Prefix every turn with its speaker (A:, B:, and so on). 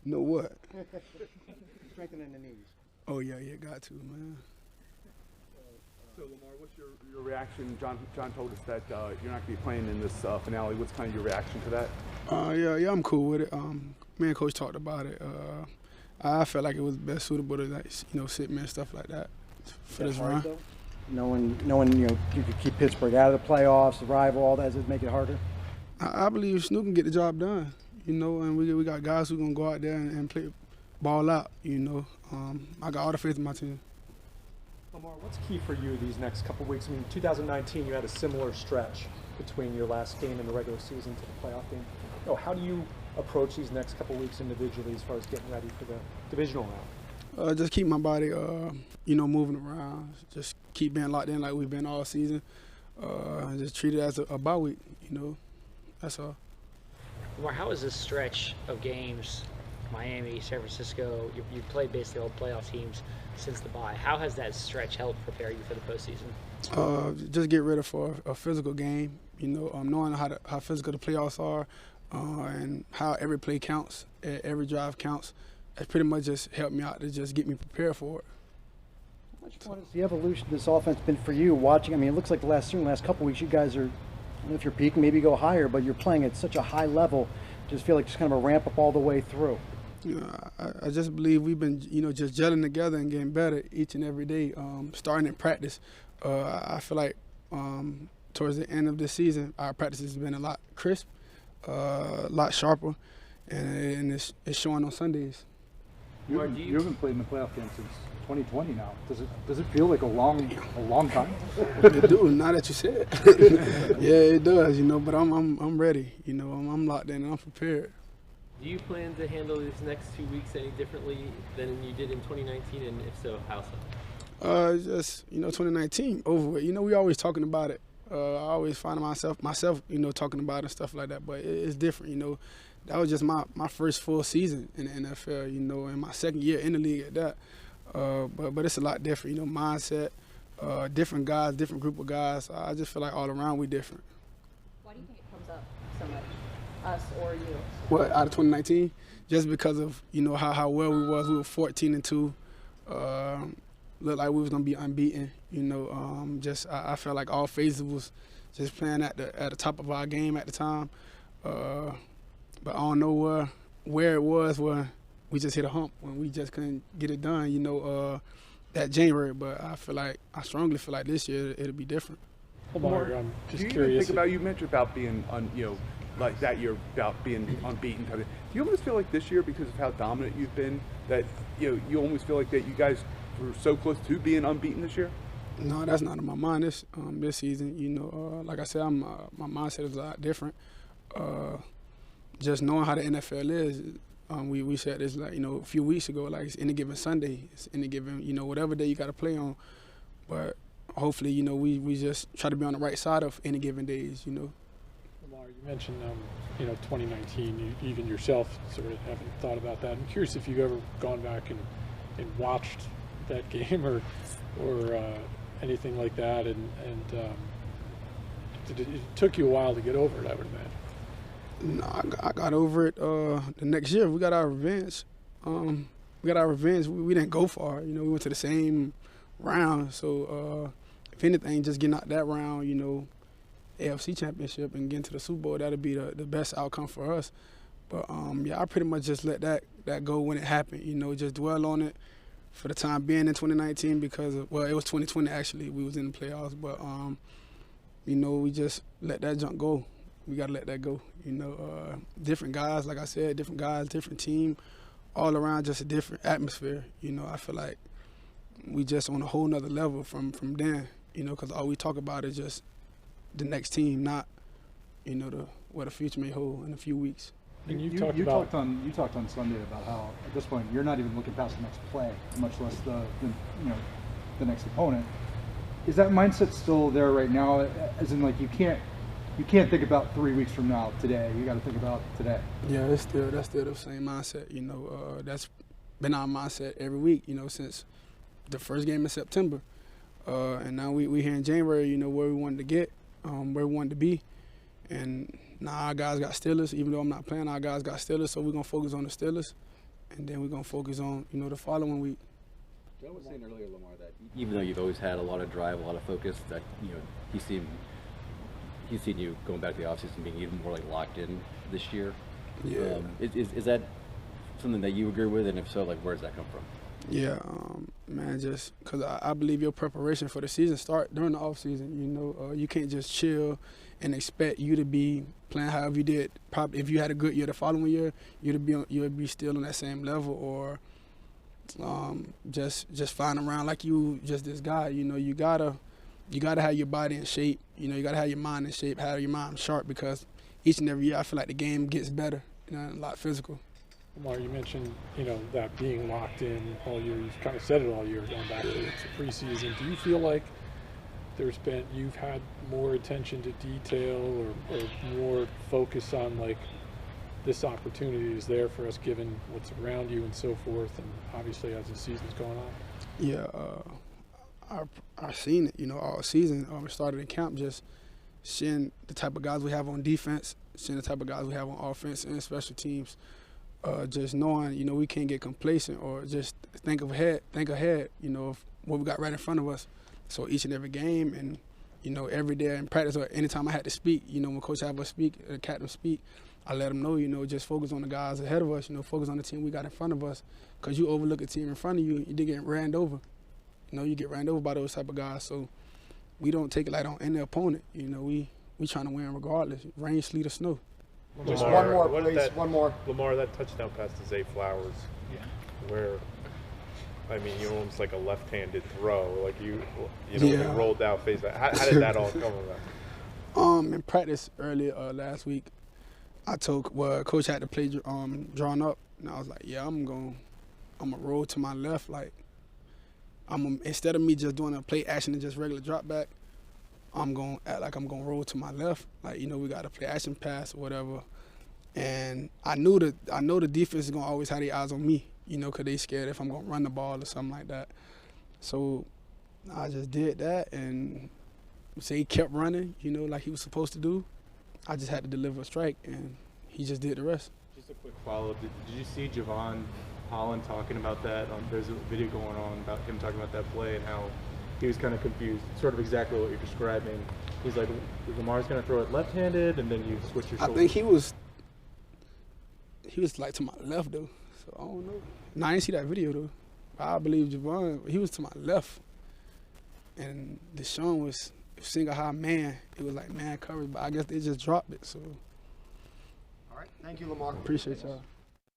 A: Know what?
B: Strengthening the knees.
A: Oh, yeah, got to, man.
C: So, Lamar, what's your reaction? John told us that you're not going to be playing in this finale. What's kind of your reaction to that?
A: Yeah, I'm cool with it. Me and Coach talked about it. I felt like it was best suitable to, like, sit me and stuff like that for this run.
B: Knowing you could keep Pittsburgh out of the playoffs, the rival, all that, does it make it harder?
A: I believe Snoop can get the job done, and we got guys who going to go out there and play ball out, I got all the faith in my team.
D: Lamar, what's key for you these next couple weeks? I mean, 2019, you had a similar stretch between your last game in the regular season to the playoff game. How do you approach these next couple weeks individually as far as getting ready for the divisional round?
A: Just keep my body, moving around. Just keep being locked in like we've been all season. Just treat it as a bye week, That's all.
E: Lamar, how is this stretch of games, Miami, San Francisco, you played basically all playoff teams since the bye. How has that stretch helped prepare you for the postseason?
A: Just get ready for a physical game, knowing how physical the playoffs are and how every play counts, every drive counts. It's pretty much just helped me out to just get me prepared for it.
B: How much fun has the evolution of this offense been for you watching? I mean, it looks like the last couple weeks you guys are, I don't know if you're peaking, maybe go higher, but you're playing at such a high level. Just feel like just kind of a ramp up all the way through.
A: I just believe we've been, just gelling together and getting better each and every day, starting in practice. I feel like towards the end of the season, our practice has been a lot crisp, a lot sharper, and it's showing on Sundays.
F: You haven't played in the playoff game since 2020 now. Does it feel like a long time?
A: It do, now that you said it. Yeah, it does, but I'm ready. I'm locked in and I'm prepared.
G: Do you plan to handle these next 2 weeks any differently than you did in 2019, and if so, how so?
A: Just 2019 over with. We always talking about it. I always find myself, talking about it and stuff like that. But it's different, That was just my first full season in the NFL, and my second year in the league at that. But it's a lot different, mindset, different guys, different group of guys. I just feel like all around we different.
H: Why do you think it comes up so much, us or you?
A: What, out of 2019? Just because of, how well we was. We were 14-2. Looked like we was gonna be unbeaten. I felt like all phases was just playing at the top of our game at the time. But I don't know where it was where we just hit a hump when we just couldn't get it done. That January. But I strongly feel like this year it'll be different.
D: Lamar, I'm just
C: do you
D: curious.
C: Think about, you mentioned about being like that year about being unbeaten. Do you almost feel like this year, because of how dominant you've been, that you almost feel like that you guys were so close to being unbeaten this year?
A: No, that's not in my mind this season. Like I said, my mindset is a lot different. Just knowing how the NFL is, we said this a few weeks ago. Like, it's any given Sunday, it's any given whatever day you got to play on. But hopefully we just try to be on the right side of any given days.
D: Lamar, you mentioned 2019. You even yourself sort of haven't thought about that. I'm curious if you've ever gone back and watched that game or anything like that, and it took you a while to get over it, I would imagine.
A: No, I got over it the next year. We got our revenge. We didn't go far. We went to the same round. So if anything, just getting out that round, AFC Championship and getting to the Super Bowl, that'd be the best outcome for us. But I pretty much just let that go when it happened. Just dwell on it for the time being in 2019 because it was 2020 actually. We was in the playoffs, but we just let that junk go. We gotta let that go. Different guys, like I said, different guys, different team, all around, just a different atmosphere. I feel like we just on a whole nother level from then. Because all we talk about is just the next team, not what the future may hold in a few weeks.
F: And you talked on Sunday about how at this point you're not even looking past the next play, much less the next opponent. Is that mindset still there right now? As in, like, you can't think about 3 weeks from now, today. You got to think about today.
A: Yeah, that's still the same mindset. That's been our mindset every week. Since the first game in September, and now we here in January. Where we wanted to get, where we wanted to be, and now our guys got Steelers. Even though I'm not playing, our guys got Steelers. So we're gonna focus on the Steelers, and then we're gonna focus on the following week.
I: Joe was saying earlier, Lamar, that even though you've always had a lot of drive, a lot of focus, that he's seen you going back to the offseason being even more like locked in this year.
A: Yeah.
I: Is that something that you agree with, and if so, like where does that come from?
A: Yeah, man, just because I believe your preparation for the season start during the off season. You can't just chill and expect you to be playing however you did. Probably if you had a good year the following year, you'd be still on that same level, or just flying around like you just this guy. You gotta have your body in shape. You gotta have your mind in shape, have your mind sharp, because each and every year I feel like the game gets better, a lot physical.
J: Lamar, you mentioned, that being locked in all year. You've kind of said it all year going back to preseason. Do you feel like you've had more attention to detail or more focus on, like, this opportunity is there for us given what's around you and so forth, and obviously as the season's going on?
A: Yeah, I've seen it, all season. We started in camp just seeing the type of guys we have on defense, seeing the type of guys we have on offense and special teams. Just knowing, we can't get complacent or just think ahead, of what we got right in front of us. So each and every game and, every day in practice or anytime I had to speak, when Coach have us speak, the captain speak, I let them know, just focus on the guys ahead of us, focus on the team we got in front of us. Because you overlook a team in front of you, you get ran over. You get ran over by those type of guys. So we don't take it light on any opponent. We trying to win regardless, rain, sleet, or snow.
B: Just
C: Lamar,
B: one more, please. One more.
C: Lamar, that touchdown pass to Zay Flowers, where, you almost like a left-handed throw, like you rolled out face. How did that all come about?
A: In practice earlier last week, I told Coach had to play drawn up, and I was like, yeah, I'm gonna roll to my left, like instead of me just doing a play action and just regular drop back, I'm gonna act like I'm gonna roll to my left, like we got to play action pass or whatever. And I know the defense is gonna always have their eyes on me, because they scared if I'm gonna run the ball or something like that. So I just did that, and he kept running, like he was supposed to do. I just had to deliver a strike, and he just did the rest.
K: Just a quick follow-up. Did you see Javon Holland talking about that? There's a video going on about him talking about that play and how he was kind of confused, sort of exactly what you're describing. He's like, Lamar's going to throw it left-handed, and then you switch your shoulder.
A: I think he was like to my left, though. So I don't know. No, I didn't see that video, though. I believe Javon, he was to my left. And Deshaun was single high man. It was like man coverage, but I guess they just dropped it. So.
B: All right. Thank you, Lamar.
A: Appreciate y'all.